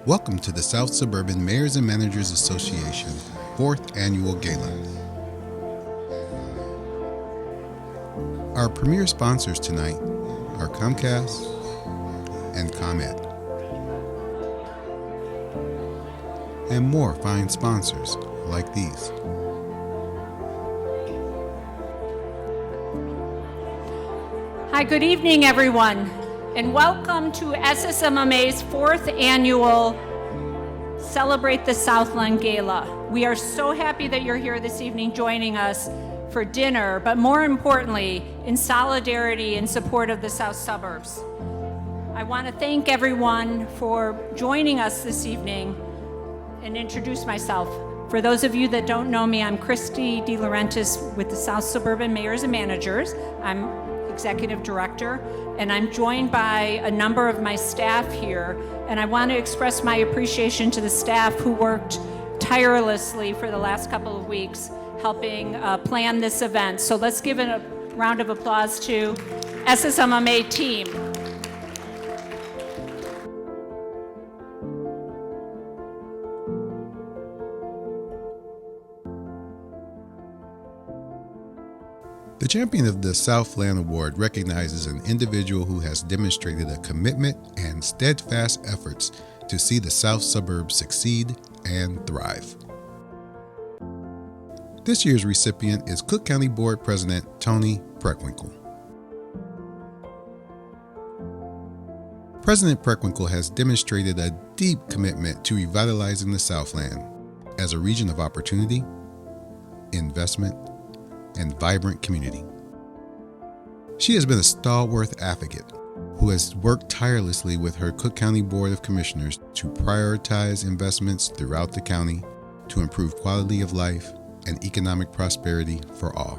Welcome to the South Suburban Mayors and Managers Association 4th Annual Gala. Our premier sponsors tonight are Comcast and ComEd, and more fine sponsors like these. Hi, good evening, everyone, and welcome to SSMMA's 4th Annual Celebrate the Southland Gala. We are so happy that you're here this evening joining us for dinner, but more importantly, in solidarity and support of the South Suburbs. I want to thank everyone for joining us this evening and introduce myself. For those of you that don't know me, I'm Christy DeLaurentis with the South Suburban Mayors and Managers. I'm Executive Director, and I'm joined by a number of my staff here, and I want to express my appreciation to the staff who worked tirelessly for the last couple of weeks helping plan this event. So let's give a round of applause to SSMMA team. The Champion of the Southland Award recognizes an individual who has demonstrated a commitment and steadfast efforts to see the South Suburbs succeed and thrive. This year's recipient is Cook County Board President Toni Preckwinkle. President Preckwinkle has demonstrated a deep commitment to revitalizing the Southland as a region of opportunity, investment, and vibrant community. She has been a stalwart advocate who has worked tirelessly with her Cook County Board of Commissioners to prioritize investments throughout the county to improve quality of life and economic prosperity for all.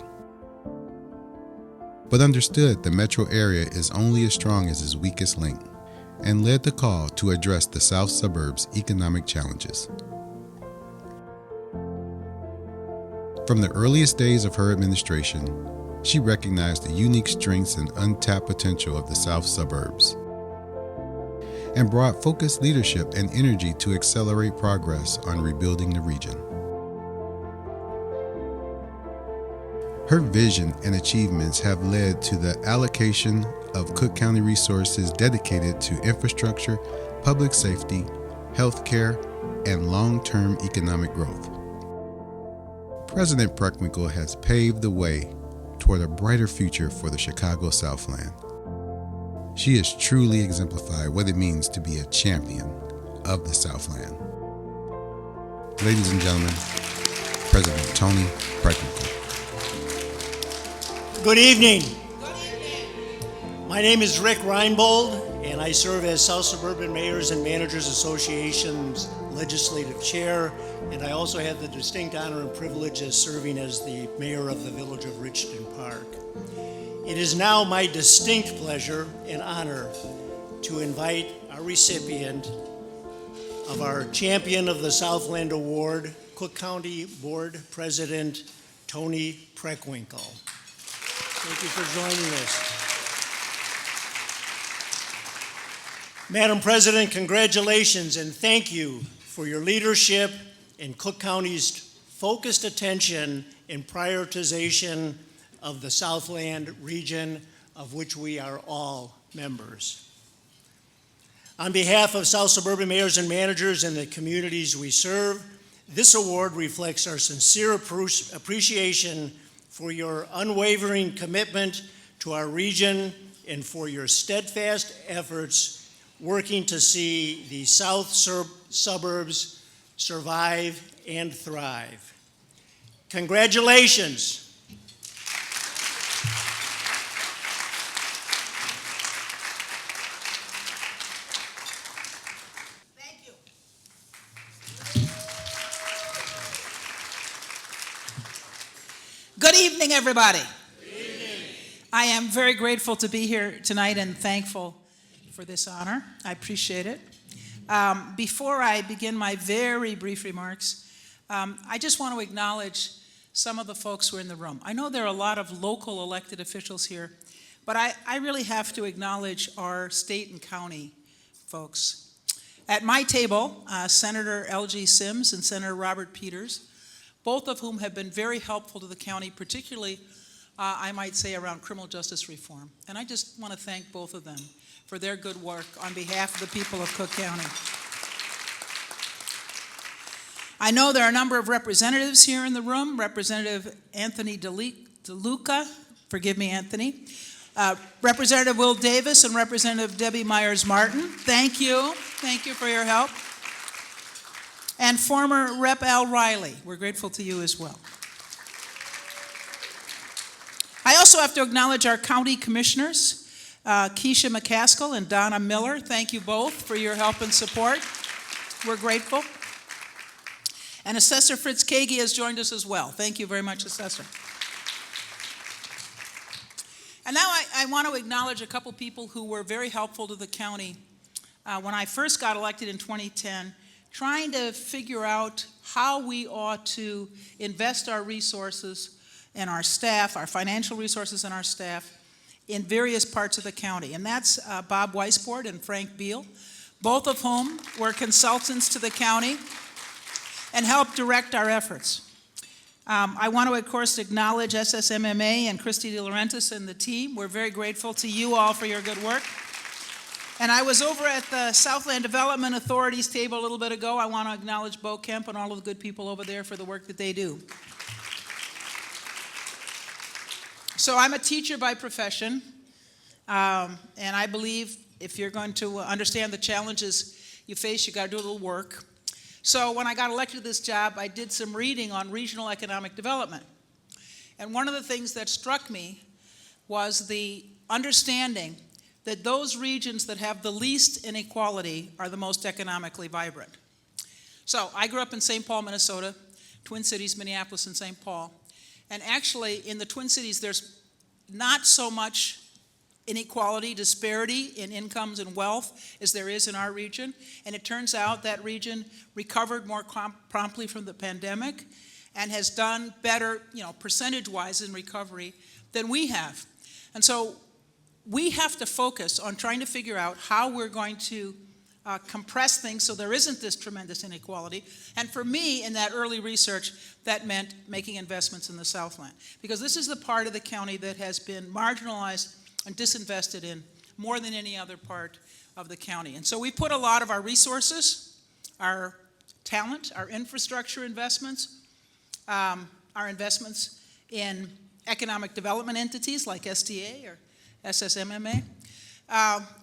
But understood the metro area is only as strong as its weakest link, and led the call to address the South Suburbs' economic challenges. From the earliest days of her administration, she recognized the unique strengths and untapped potential of the South Suburbs and brought focused leadership and energy to accelerate progress on rebuilding the region. Her vision and achievements have led to the allocation of Cook County resources dedicated to infrastructure, public safety, healthcare, and long-term economic growth. President Preckwinkle has paved the way toward a brighter future for the Chicago Southland. She has truly exemplified what it means to be a champion of the Southland. Ladies and gentlemen, President Toni Preckwinkle. Good evening. My name is Rick Reinbold, and I serve as South Suburban Mayors and Managers Association's Legislative Chair, and I also have the distinct honor and privilege of serving as the Mayor of the Village of Richton Park. It is now my distinct pleasure and honor to invite our recipient of our Champion of the Southland Award, Cook County Board President Toni Preckwinkle. Thank you for joining us. Madam President, congratulations and thank you for your leadership in Cook County's focused attention and prioritization of the Southland region, of which we are all members. On behalf of South Suburban Mayors and Managers and the communities we serve, this award reflects our sincere appreciation for your unwavering commitment to our region and for your steadfast efforts working to see the South Suburbs survive and thrive. Congratulations. Thank you. Good evening, everybody. Good evening. I am very grateful to be here tonight and thankful for this honor. I appreciate it. Before I begin my very brief remarks, I just want to acknowledge some of the folks who are in the room. I know there are a lot of local elected officials here, but I really have to acknowledge our state and county folks. At my table, Senator L.G. Sims and Senator Robert Peters, both of whom have been very helpful to the county, particularly, I might say, around criminal justice reform. And I just want to thank both of them for their good work on behalf of the people of Cook County. I know there are a number of representatives here in the room. Representative Anthony DeLuca, forgive me, Anthony. Representative Will Davis and Representative Debbie Myers-Martin, thank you. Thank you for your help. And former Rep. Al Riley, we're grateful to you as well. I also have to acknowledge our county commissioners, Keisha McCaskill and Donna Miller. Thank you both for your help and support. We're grateful. And Assessor Fritz Kagi has joined us as well. Thank you very much, Assessor. And now I want to acknowledge a couple people who were very helpful to the county when I first got elected in 2010, trying to figure out how we ought to invest our resources and our staff, our financial resources and our staff, in various parts of the county. And that's Bob Weisbord and Frank Beal, both of whom were consultants to the county and helped direct our efforts. I want to, of course, acknowledge SSMMA and Christy DeLaurentis and the team. We're very grateful to you all for your good work. And I was over at the Southland Development Authority's table a little bit ago. I want to acknowledge Bo Kemp and all of the good people over there for the work that they do. So I'm a teacher by profession, and I believe if you're going to understand the challenges you face, you got to do a little work. So when I got elected to this job, I did some reading on regional economic development. And one of the things that struck me was the understanding that those regions that have the least inequality are the most economically vibrant. So I grew up in St. Paul, Minnesota, Twin Cities, Minneapolis, and St. Paul. And actually, in the Twin Cities, there's not so much inequality, disparity in incomes and wealth as there is in our region. And it turns out that region recovered more promptly from the pandemic and has done better, percentage-wise in recovery than we have. And so we have to focus on trying to figure out how we're going to compress things so there isn't this tremendous inequality. And for me, in that early research, that meant making investments in the Southland. Because this is the part of the county that has been marginalized and disinvested in more than any other part of the county. And so we put a lot of our resources, our talent, our infrastructure investments, our investments in economic development entities like SDA or SSMMA,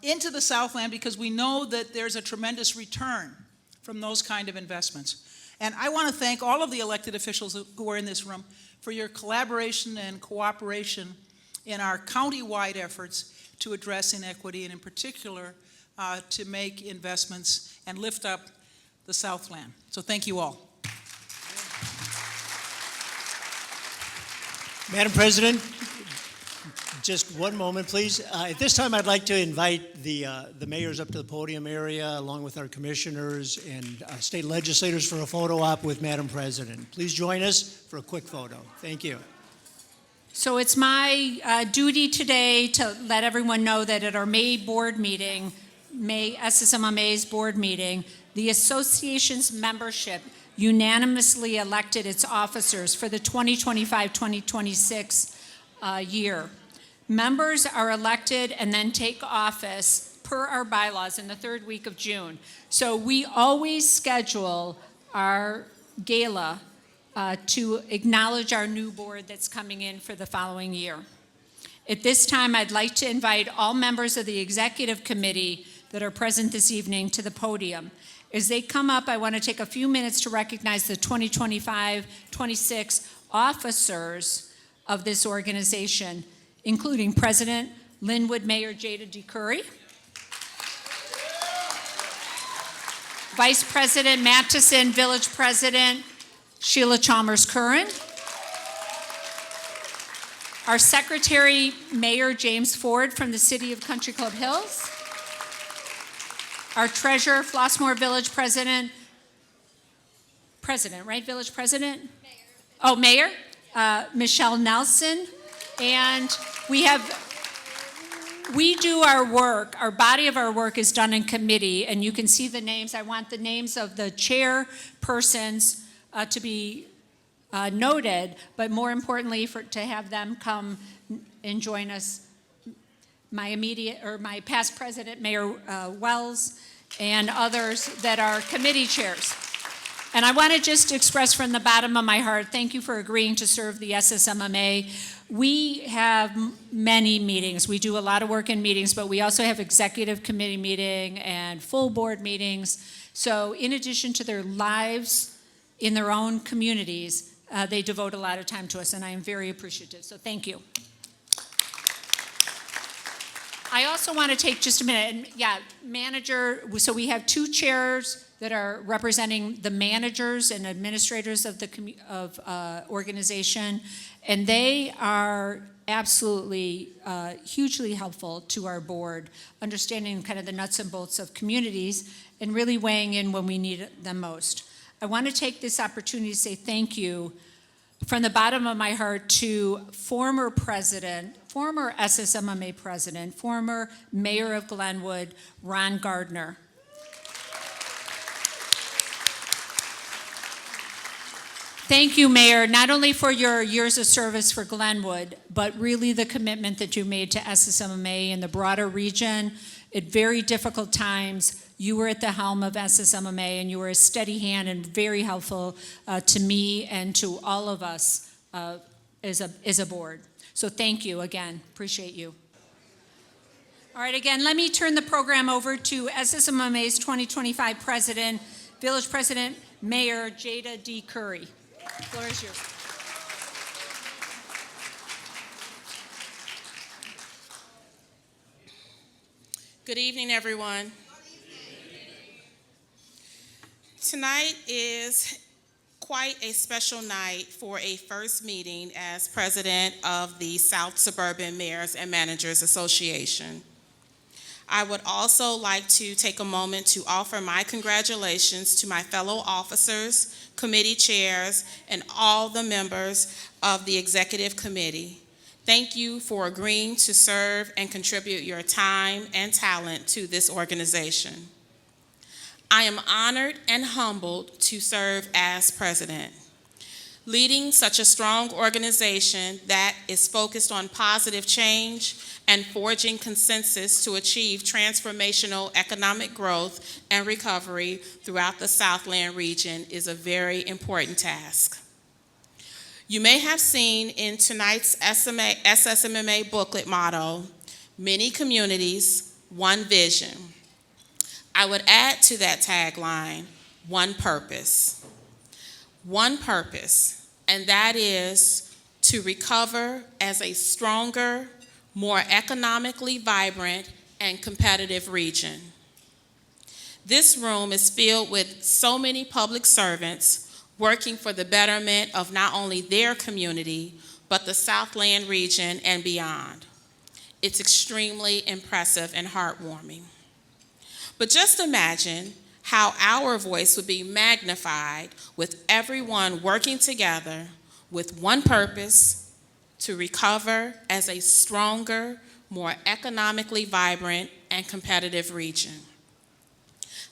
into the Southland because we know that there's a tremendous return from those kind of investments. And I want to thank all of the elected officials who are in this room for your collaboration and cooperation in our county-wide efforts to address inequity and in particular to make investments and lift up the Southland. So thank you all. Madam President, just one moment, please. At this time, I'd like to invite the mayors up to the podium area, along with our commissioners and state legislators for a photo op with Madam President. Please join us for a quick photo. Thank you. So it's my duty today to let everyone know that at our May board meeting, SSMMA's board meeting, the association's membership unanimously elected its officers for the 2025-2026 year. Members are elected and then take office per our bylaws in the third week of June. So we always schedule our gala to acknowledge our new board that's coming in for the following year. At this time, I'd like to invite all members of the executive committee that are present this evening to the podium. As they come up, I want to take a few minutes to recognize the 2025-26 officers of this organization, including President Linwood Mayor Jada DeCurry, Vice President Mattison, Village President Sheila Chalmers-Curran, our Secretary, Mayor James Ford from the City of Country Club Hills, our Treasurer, Flossmoor Village President, right, Village President? Mayor. Oh, Mayor, Michelle Nelson, and we have we do our work, our body of our work is done in committee, and you can see the names. I want the names of the chairpersons to be noted, but more importantly, to have them come and join us. My past president, Mayor Wells, and others that are committee chairs. And I want to just express from the bottom of my heart, thank you for agreeing to serve the SSMMA. We have many meetings. We do a lot of work in meetings, but we also have executive committee meeting and full board meetings. So in addition to their lives in their own communities, they devote a lot of time to us, and I am very appreciative. So thank you. I also want to take just a minute, and manager, so we have two chairs that are representing the managers and administrators of the organization, and they are absolutely hugely helpful to our board, understanding kind of the nuts and bolts of communities and really weighing in when we need them most. I want to take this opportunity to say thank you from the bottom of my heart to former SSMMA president, former mayor of Glenwood, Ron Gardner. Thank you, Mayor, not only for your years of service for Glenwood, but really the commitment that you made to SSMMA and the broader region. At very difficult times, you were at the helm of SSMMA, and you were a steady hand and very helpful to me and to all of us as a board. So thank you again. Appreciate you. All right, again, let me turn the program over to SSMMA's 2025 president, village president, Mayor Jada D. Curry. The floor is yours. Good evening, everyone. Tonight is quite a special night for a first meeting as president of the South Suburban Mayors and Managers Association. I would also like to take a moment to offer my congratulations to my fellow officers, committee chairs, and all the members of the executive committee. Thank you for agreeing to serve and contribute your time and talent to this organization. I am honored and humbled to serve as president. Leading such a strong organization that is focused on positive change and forging consensus to achieve transformational economic growth and recovery throughout the Southland region is a very important task. You may have seen in tonight's SSMMA booklet motto, many communities, one vision. I would add to that tagline, one purpose. One purpose, and that is to recover as a stronger, more economically vibrant, and competitive region. This room is filled with so many public servants working for the betterment of not only their community, but the Southland region and beyond. It's extremely impressive and heartwarming. But just imagine how our voice would be magnified with everyone working together with one purpose, to recover as a stronger, more economically vibrant, and competitive region.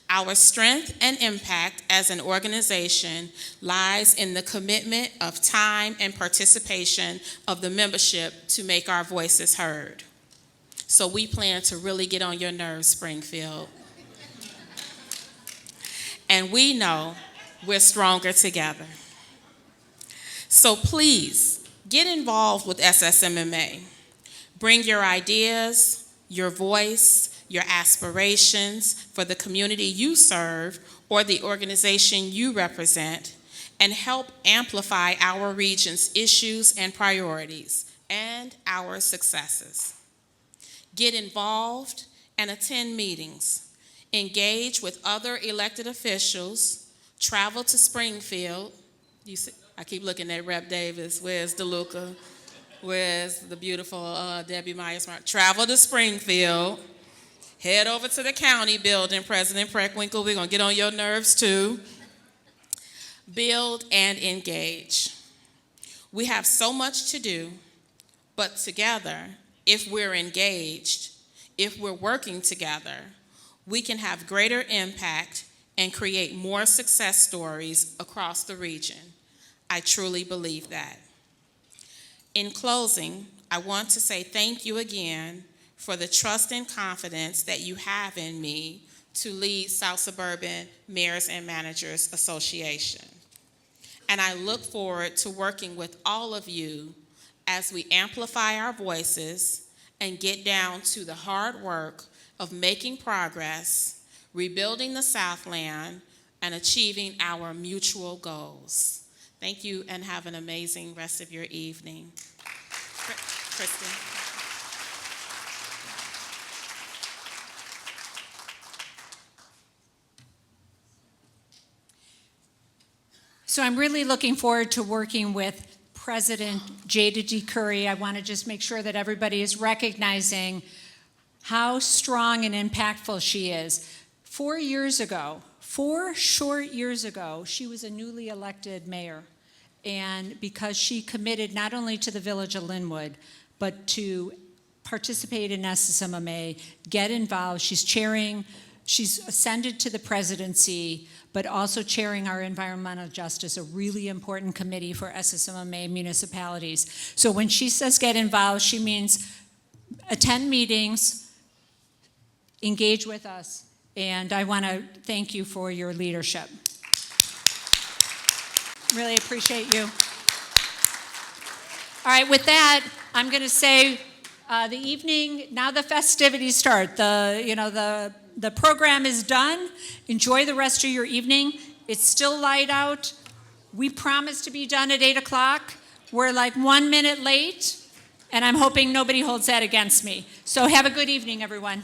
Our strength and impact as an organization lies in the commitment of time and participation of the membership to make our voices heard. So we plan to really get on your nerves, Springfield. And we know we're stronger together. So please, get involved with SSMMA. Bring your ideas, your voice, your aspirations for the community you serve or the organization you represent, and help amplify our region's issues and priorities and our successes. Get involved and attend meetings. Engage with other elected officials, travel to Springfield. You see, I keep looking at Rep. Davis. Where's DeLuca? Where's the beautiful Debbie Myers-Mark? Travel to Springfield. Head over to the county building, President Preckwinkle. We're going to get on your nerves too. Build and engage. We have so much to do, but together, if we're engaged, if we're working together, we can have greater impact and create more success stories across the region. I truly believe that. In closing, I want to say thank you again for the trust and confidence that you have in me to lead South Suburban Mayors and Managers Association. And I look forward to working with all of you as we amplify our voices and get down to the hard work of making progress, rebuilding the Southland, and achieving our mutual goals. Thank you and have an amazing rest of your evening. Kristen. So I'm really looking forward to working with President Jada D. Curry. I want to just make sure that everybody is recognizing how strong and impactful she is. 4 short years ago, she was a newly elected mayor. And because she committed not only to the village of Linwood, but to participate in SSMMA, get involved, she's ascended to the presidency, but also chairing our environmental justice, a really important committee for SSMMA municipalities. So when she says get involved, she means attend meetings, engage with us, and I want to thank you for your leadership. Really appreciate you. All right, with that, I'm going to say the evening, now the festivities start. The program is done. Enjoy the rest of your evening. It's still light out. We promised to be done at 8 o'clock. We're like 1 minute late, and I'm hoping nobody holds that against me. So have a good evening, everyone.